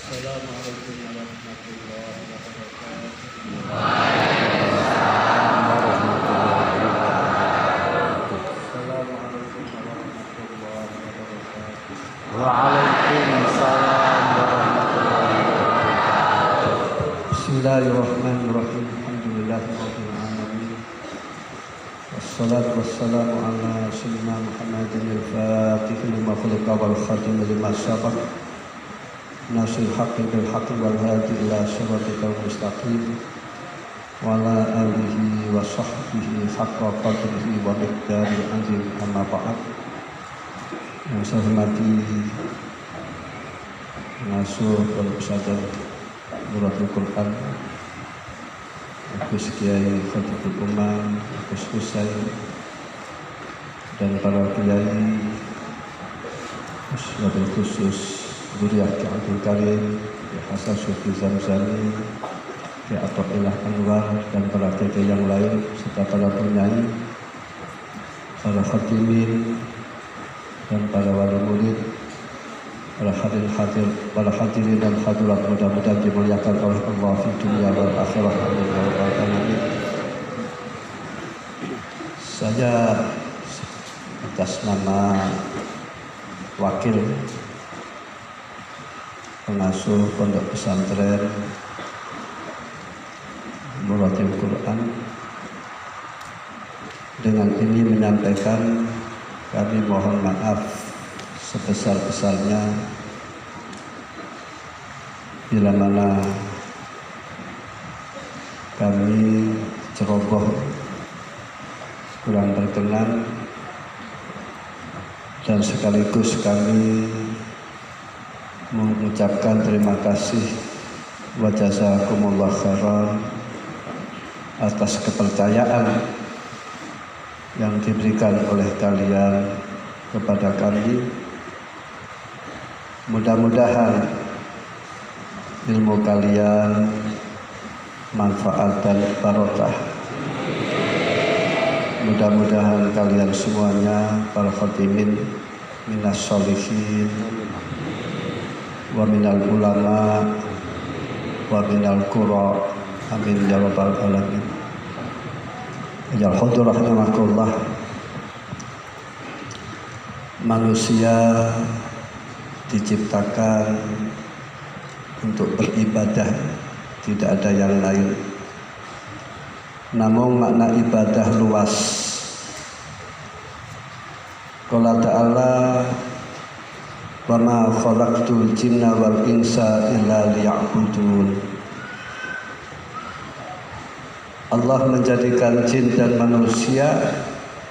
Assalamualaikum warahmatullahi wabarakatuh. Assalamualaikum warahmatullahi wabarakatuh. Waalaikumsalam warahmatullahi wabarakatuh. Bismillahirrahmanirrahim. Alhamdulillahirabbil alamin. Wassalatu wassalamu ala sayyidina Muhammadin al-Fatih lima khuliqa wal khatim lima sabaq. Nasil haqqi bil haqqi wal hadi ila siratal mustaqim wa ala alihi wa sahbihi haqqa qadrihi wa miqdaril azim, amma ba'd. Yang saya hormati pengasuh Pondok Pesantren Nuratul Quran, Gus Kiai Khatibul Umam, Gus Husain, dan para kiai, wabil khusus Zuriyah Ki Abdul Karim, Ki Hasan Syukri Zamzami, Ki Athaillah Anwar, dan para kiai yang lain, serta para penyanyi, para khatimin, dan para wali murid, para hadirin dan hadirat, mudah-mudahan dimuliakan oleh Allah di dunia wal akhirah. Amin ya rabbal alamin. Saya atas nama wakil pengasuh Pondok Pesantren Nuratul Quran dengan ini menyampaikan kami mohon maaf sebesar-besarnya bila mana kami ceroboh kurang berkenan, dan sekaligus kami mengucapkan terima kasih wa jazakumullah khairan atas kepercayaan yang diberikan oleh kalian kepada kami. Mudah-mudahan ilmu kalian manfaat dan barokah. Mudah-mudahan kalian semuanya para khatimin minas sholihin wa minal ulama wa minal qura. Amin ya rabbal alamin. Ya hadur rahimakumullah. Manusia diciptakan untuk beribadah, tidak ada yang lain. Namun makna ibadah luas. Qala ta'ala, wa ma khalaqtul jinna wal insa illa liya'budun. Allah menjadikan jin dan manusia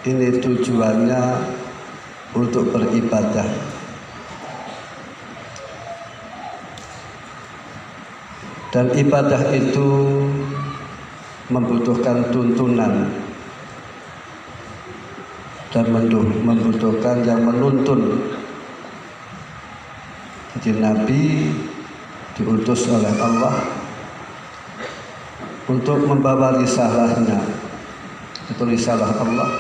ini tujuannya untuk beribadah. Dan ibadah itu membutuhkan tuntunan dan membutuhkan yang menuntun. Jadi Nabi diutus oleh Allah untuk membawa risalahnya. Itu risalah Allah.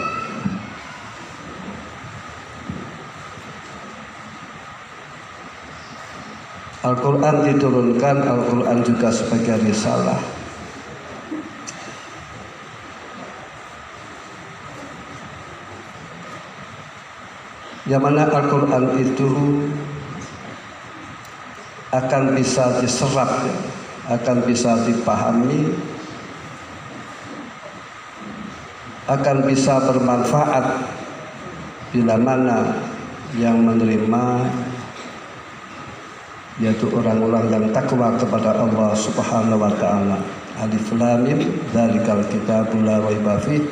Al-Quran diturunkan, Al-Quran juga sebagai risalah. Yang mana Al-Quran itu akan bisa diserap, akan bisa dipahami, akan bisa bermanfaat bila mana yang menerima, yaitu orang-orang yang takwa kepada Allah Subhanahu wa taala. Alif Lam Mim, dzalikal kitabul la raiba fihi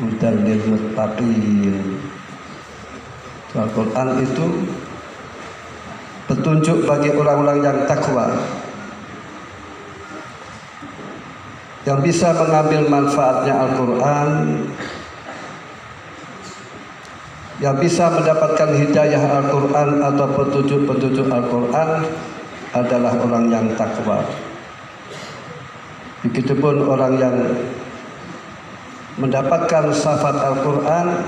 hudal lil muttaqin. Al-Quran itu petunjuk bagi orang-orang yang takwa, yang bisa mengambil manfaatnya Al-Quran, yang bisa mendapatkan hidayah Al-Quran atau petunjuk-petunjuk Al-Quran adalah orang yang takwa. Begitupun orang yang mendapatkan syafaat Al-Quran,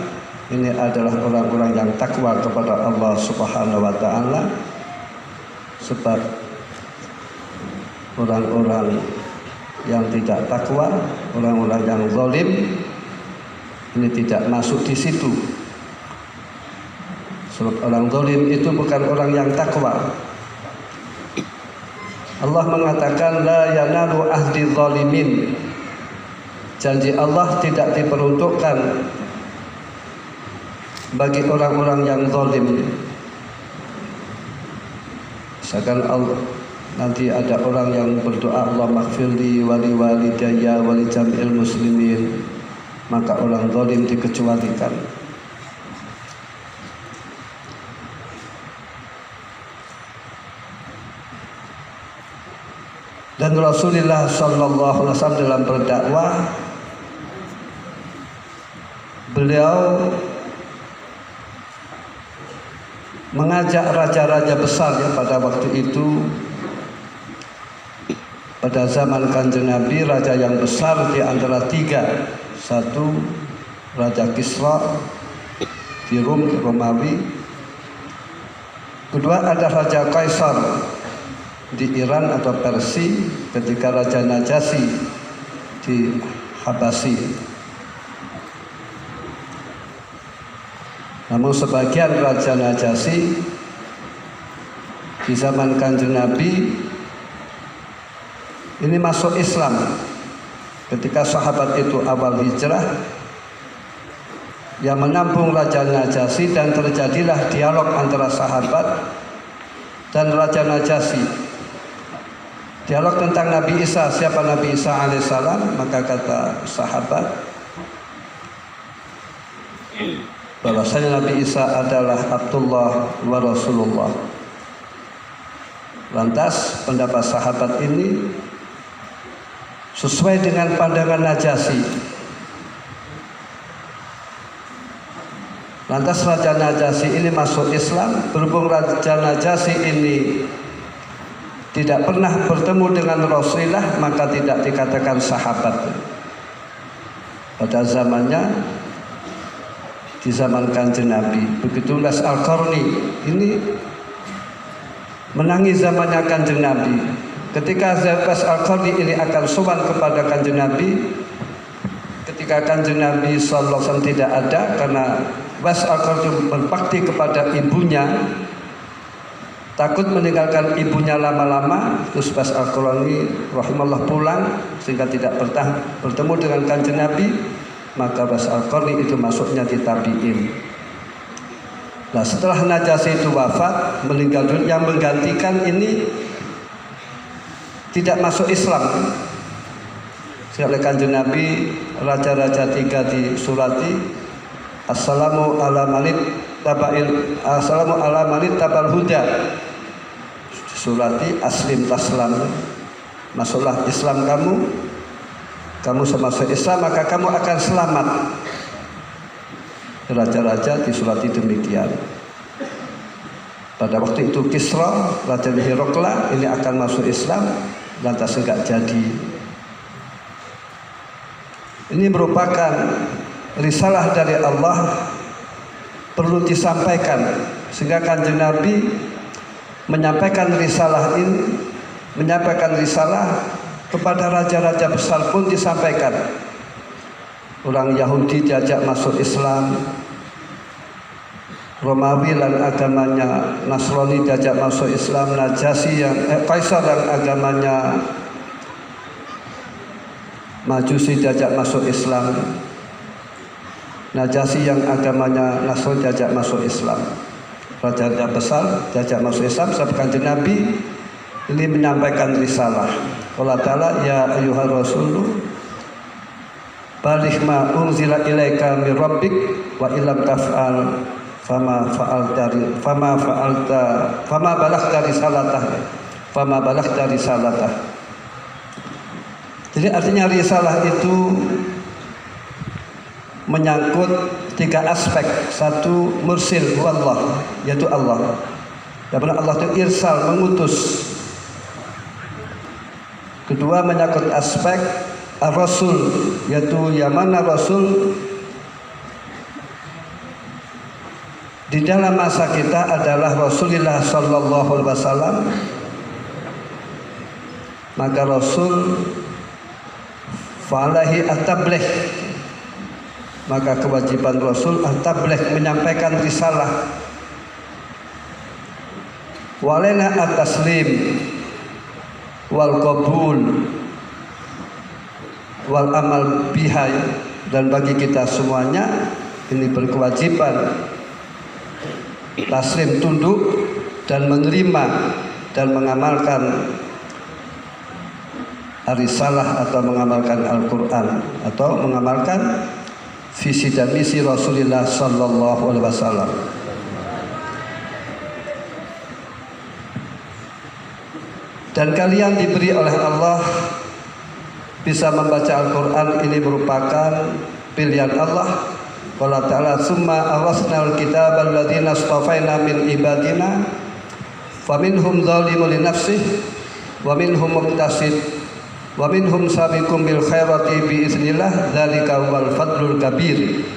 ini adalah orang-orang yang takwa kepada Allah Subhanahu wa taala. Sebab orang-orang yang tidak takwa, orang-orang yang zalim ini tidak masuk di situ. Sebab orang zalim itu bukan orang yang takwa. Allah mengatakan la yanalu ahdi zalimin. Janji Allah tidak diperuntukkan bagi orang-orang yang zalim. Misalkan Allah, nanti ada orang yang berdoa Allah maghfirli wali walidayya wali jami'il muslimin, maka orang zalim dikecualikan. Dan Rasulullah sallallahu alaihi wasallam dalam berdakwah, beliau mengajak raja-raja besar ya pada waktu itu. Pada zaman Kanjeng Nabi, raja yang besar di antara tiga. Satu, Raja Kisra di Rum, di Romawi. Kedua ada Raja Kaisar di Iran atau Persia, ketika Raja Najasyi di Habasyi. Namun sebagian Raja Najasyi di zaman Kanjeng Nabi ini masuk Islam. Ketika sahabat itu awal hijrah, yang menampung Raja Najasyi, dan terjadilah dialog antara sahabat dan Raja Najasyi. Dialog tentang Nabi Isa, siapa Nabi Isa alaihissalam. Maka kata sahabat bahwasanya Nabi Isa adalah Abdullah wa Rasulullah. Lantas pendapat sahabat ini sesuai dengan pandangan Najasyi. Lantas Raja Najasyi ini masuk Islam. Berhubung Raja Najasyi ini tidak pernah bertemu dengan Rasulullah, maka tidak dikatakan sahabat. Pada zamannya, di zaman Kanjeng Nabi, begitu Las Al-Qarni ini menangi zamannya Kanjeng Nabi. Ketika Las Al-Qarni ini akan sowan kepada Kanjeng Nabi, ketika Kanjeng Nabi sallallahu alaihi wasallam tidak ada, karena Las Al-Qarni berbakti kepada ibunya, takut meninggalkan ibunya lama-lama. Terus Bas Al-Qarni rahimahullah pulang sehingga tidak bertemu dengan Kanjeng Nabi. Maka Bas Al-Qarni itu masuknya di tabi'in. Nah, setelah Najasyi itu wafat, meninggal dunia, yang menggantikan ini tidak masuk Islam. Oleh Kanjeng Nabi, raja-raja tiga disurati, Assalamu ala manit tabal huda. Surati aslim taslam, masuklah Islam kamu masuk Islam maka kamu akan selamat. Raja-raja disurati demikian. Pada waktu itu Kisra, Raja Hirokla ini akan masuk Islam, lantas enggak jadi. Ini merupakan risalah dari Allah, perlu disampaikan, sehingga Kanjeng Nabi menyampaikan risalah ini, menyampaikan risalah kepada raja-raja besar pun disampaikan. Orang Yahudi diajak masuk Islam, Romawi dan agamanya Nasrani diajak masuk Islam, Najasyi yang Kaisar yang agamanya Majusi diajak masuk Islam, Najasyi yang agamanya Nasrani diajak masuk Islam. Raja-raja besar diajak masuk Islam. Sebab Kanjeng Nabi ini menyampaikan risalah. Allah Ta'ala, ya ayyuhar rasulu baligh ma unzila ilaika min rabbik wa illam taf'al fama balaghta risalatah. Jadi artinya risalah itu menyangkut tiga aspek. Satu, mursil wallah, yaitu Allah. Yang benar Allah itu irsal, mengutus. Kedua, menyangkut aspek ar-rasul, yaitu yang mana rasul di dalam masa kita adalah Rasulullah sallallahu alaihi wasallam. maka Rasul falahi at-tabligh, maka kewajiban Rasul at-tabligh, menyampaikan risalah. Walena at-taslim wal qabul wal amal biha, dan bagi kita semuanya ini berkewajiban taslim, tunduk dan menerima dan mengamalkan risalah atau mengamalkan Al-Quran atau mengamalkan visi dan misi Rasulullah Sallallahu Alaihi Wasallam. Dan kalian diberi oleh Allah bisa membaca Al-Quran, ini merupakan pilihan Allah. Qala ta'ala summa awasnal kitab alladzina astafaina min ibadina faminhum zalimun li nafsihi wa minhum muqtasid wa minhum sabiqun bil khairati bi iznillah dzalika wal fadlul kabir.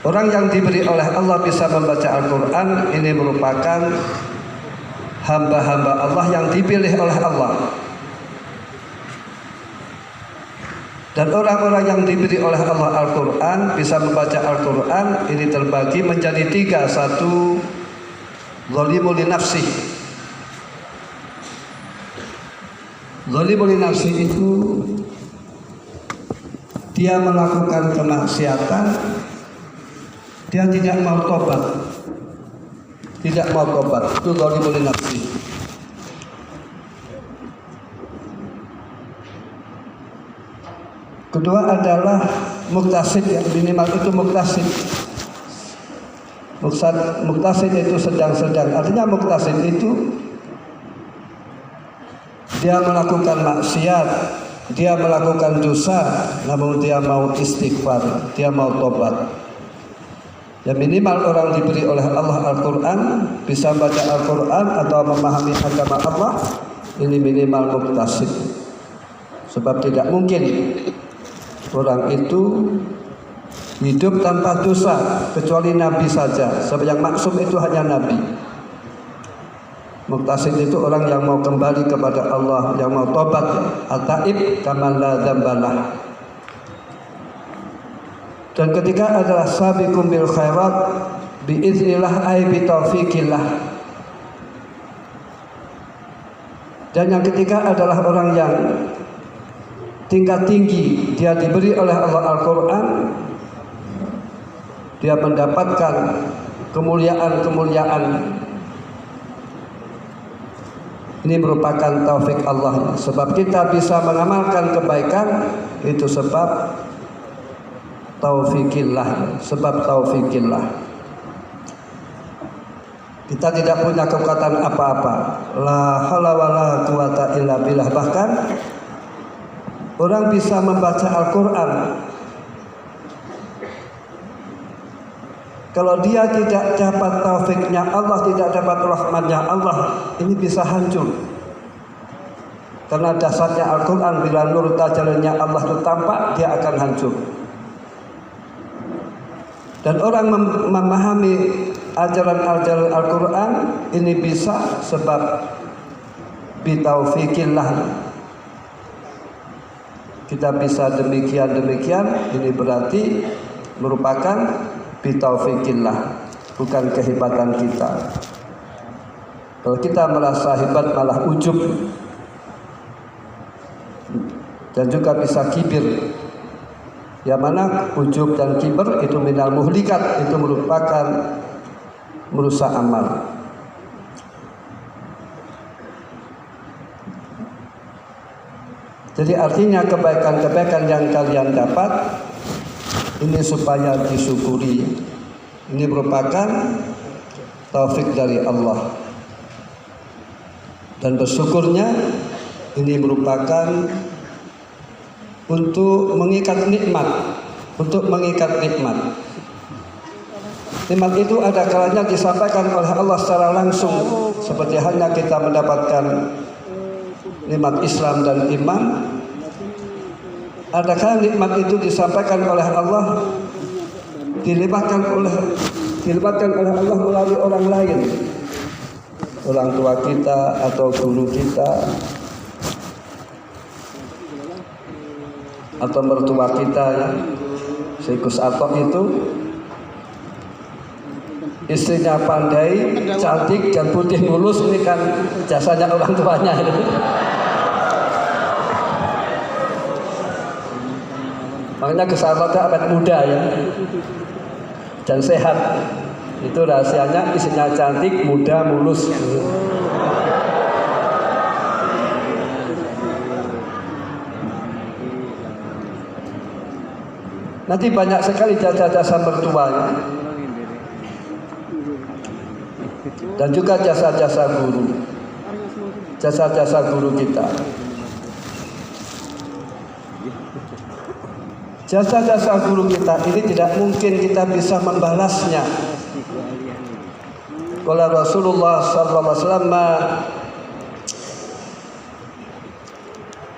Orang yang diberi oleh Allah bisa membaca Al-Quran, ini merupakan hamba-hamba Allah yang dipilih oleh Allah. Dan orang-orang yang diberi oleh Allah Al-Quran bisa membaca Al-Quran, ini terbagi menjadi tiga. Satu, zalimun li nafsi. Zalimun li nafsi itu dia melakukan kemaksiatan, dia tidak mau tobat, itu zalimun li nafsi. Kedua adalah muktasid, yang minimal itu muktasid. Muktasid itu sedang-sedang. Artinya muktasid itu dia melakukan maksiat, dia melakukan dosa, namun dia mau istighfar, dia mau tobat. Ya minimal orang diberi oleh Allah Al-Quran, bisa baca Al-Quran atau memahami agama Allah, ini minimal muktasid. Sebab tidak mungkin orang itu hidup tanpa dosa kecuali Nabi saja. Sebab yang maksum itu hanya Nabi. Muktasid itu orang yang mau kembali kepada Allah, yang mau tobat. At-taib kaman la dzambalah. Dan ketiga adalah sabiqum bil khairat bi iznillah ay bi taufiqillah. Dan yang ketiga adalah orang yang tingkat tinggi, dia diberi oleh Allah Al-Quran, dia mendapatkan kemuliaan-kemuliaan. Ini merupakan taufik Allah. Sebab kita bisa mengamalkan kebaikan itu sebab taufikillah, Kita tidak punya kekuatan apa-apa. La haula wala quwata illa billah. Bahkan orang bisa membaca Al-Quran, kalau dia tidak dapat taufiknya Allah, tidak dapat rahmatnya Allah, ini bisa hancur. Karena dasarnya Al-Quran, bila nur tajallinya Allah itu tampak, dia akan hancur. Dan orang memahami ajaran-ajaran Al-Quran ini bisa sebab bitaufikillah. Kita bisa demikian, ini berarti merupakan bitaufikillah, bukan kehebatan kita. Kalau kita merasa hebat malah ujub dan juga bisa kibir. Yang mana ujub dan kibir itu minal muhlikat, itu merupakan merusak amal. Jadi artinya kebaikan-kebaikan yang kalian dapat ini supaya disyukuri. Ini merupakan taufik dari Allah. Dan bersyukurnya ini merupakan untuk mengikat nikmat, Nikmat itu ada kalanya disampaikan oleh Allah secara langsung, seperti halnya kita mendapatkan nikmat Islam dan iman. Adakah nikmat itu disampaikan oleh Allah, dilibatkan oleh Allah melalui orang lain. orang tua kita atau guru kita atau mertua kita ya. Si Gus Atok itu istrinya pandai, cantik dan putih mulus, ini kan jasanya orang tuanya. Makanya Gus Atok awet muda ya dan sehat. Itu rahasianya, istrinya cantik, muda, mulus. Nanti banyak sekali jasa-jasa mertuanya dan juga jasa-jasa guru, jasa-jasa guru kita. Jasa-jasa guru kita ini tidak mungkin kita bisa membalasnya. Kalau Rasulullah SAW,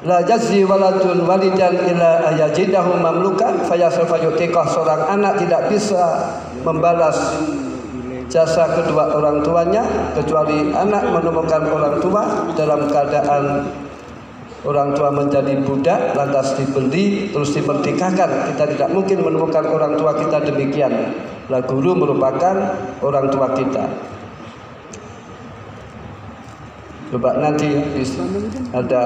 la jazzi waladun walidan ila ayajidahu mamlukan fayasfa yutikah. Seorang anak tidak bisa membalas jasa kedua orang tuanya kecuali anak menemukan orang tua dalam keadaan orang tua menjadi budak lantas dibeli terus dimerdekakan. Kita tidak mungkin menemukan orang tua kita demikian. Lah guru merupakan orang tua kita. Coba nanti ada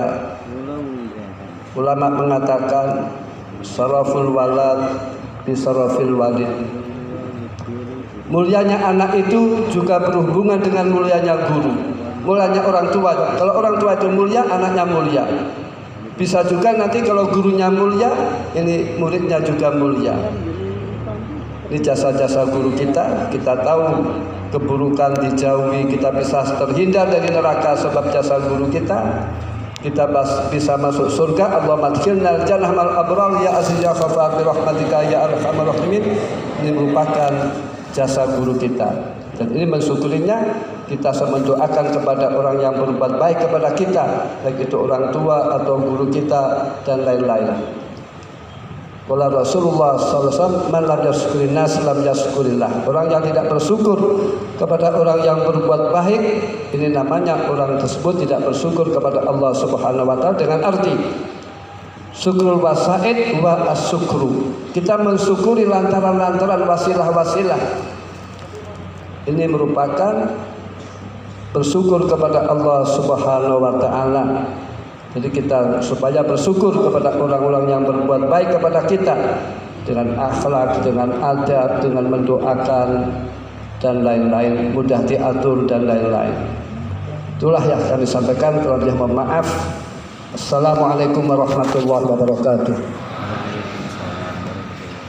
ulama mengatakan saraful walad bi sarafil walid. Mulianya anak itu juga berhubungan dengan mulianya guru, mulianya orang tua. Kalau orang tua itu mulia, anaknya mulia. Bisa juga nanti kalau gurunya mulia, ini muridnya juga mulia. Ini jasa-jasa guru kita tahu keburukan dijauhi, kita bisa terhindar dari neraka sebab jasa guru kita. Kita bisa masuk surga. Allahumma adkhilnal jannah mal abrar ya aziz ya ghafar bi rahmatika ya arhamar rahimin. Ini merupakan jasa guru kita. Dan ini mensyukurinya, kita mendoakan kepada orang yang berbuat baik kepada kita, baik itu orang tua atau guru kita dan lain-lain. Qala Rasulullah SAW, man lam yashkurin nas lam yashkurillah. Orang yang tidak bersyukur kepada orang yang berbuat baik, ini namanya orang tersebut tidak bersyukur kepada Allah Subhanahu wa taala, dengan arti syukrul wasaid wa asyukru. Kita mensyukuri lantaran-lantaran wasilah-wasilah. Ini merupakan bersyukur kepada Allah Subhanahu wa taala. Jadi kita supaya bersyukur kepada orang-orang yang berbuat baik kepada kita dengan akhlak, dengan adab, dengan mendoakan dan lain-lain, mudah diatur dan lain-lain. Itulah yang kami sampaikan. Kalau dia mohon maaf. Assalamualaikum warahmatullahi wabarakatuh.